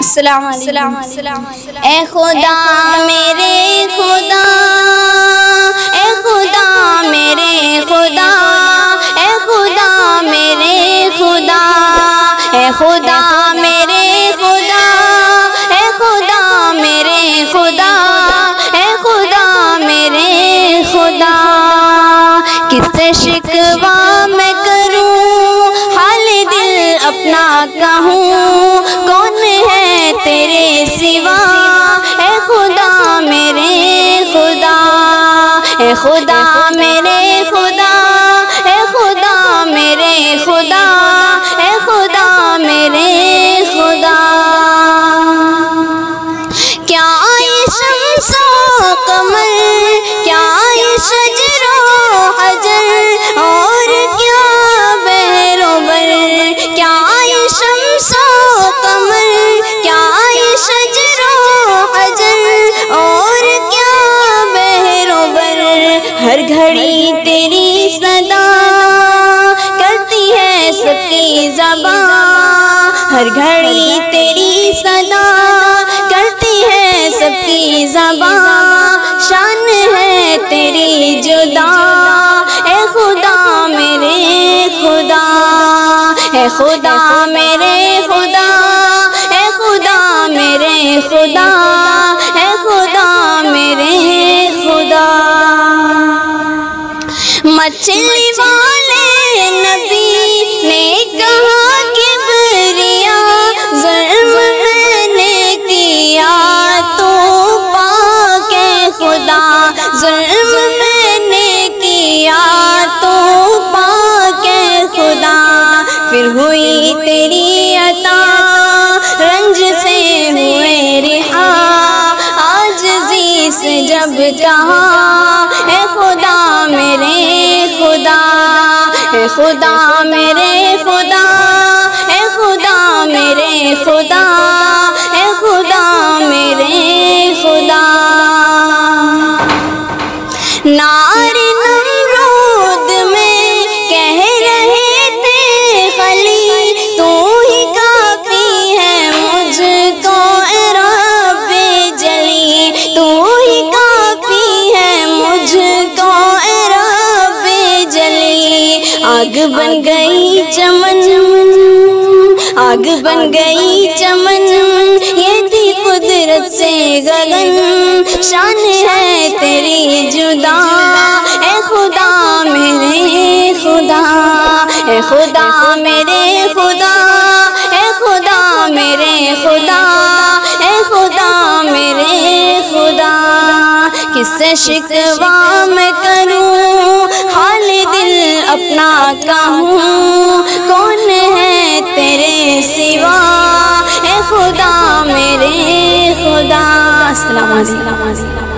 السلام علیکم۔ اے خدا میرے خدا، اے خدا میرے خدا، اے خدا میرے خدا، اے خدا میرے خدا، اے خدا میرے خدا، اے خدا میرے خدا، کس سے شکوہ میں کروں، حال دل اپنا کہوں، کون ہے تیرے سوا، اے خدا میرے خدا، اے خدا میرے خدا، اے خدا میرے خدا، اے خدا میرے خدا، کیا یہ شمس و قمر، کیا یہ شجر و حجر، اور کیا بحر و بر، کیا یہ شمس و قمر، کیا یہ شجر و حجر، اور کیا بحر و بر، ہر گھڑی تیری صدا کرتی ہے سب کی زبان، ہر گھڑی تیری صدا کرتی ہے سب کی زبان، شان ہے تیری جدا، اے خدا میرے خدا، اے خدا میرے خدا، اے خدا میرے خدا، اے خدا میرے خدا، مچھلی والے نبی نے کہا کبریا، ظلم میں نے کیا تو پاک ہے خدا، ظلم میں نے کیا تو پاک ہے خدا، پھر ہوئی تیری عطا، رنج سے ہوئے رہا، عاجزی سے جب کہا، اے خدا میرے خدا، اے خدا میرے خدا، اے خدا میرے خدا، اے خدا میرے خدا، نار نمرود میں کہہ رہے تھے خلی، تو ہی کافی ہے مجھ کو اے رب جلی، تو ہی کافی ہے مجھ کو اے رب جلی، آگ بن گئی چمن، آگ بن گئی چمن، یہ تھی قدرت سے گگن، شان ہے تیری جدا، اے خدا میرے خدا، اے خدا میرے خدا، اے خدا میرے خدا، اے خدا میرے خدا، کس سے شکوہ میں کروں، حال دل اپنا کہوں، کون ہے تیرے سوا، اے خدا میرے خدا۔ السلام علیکم۔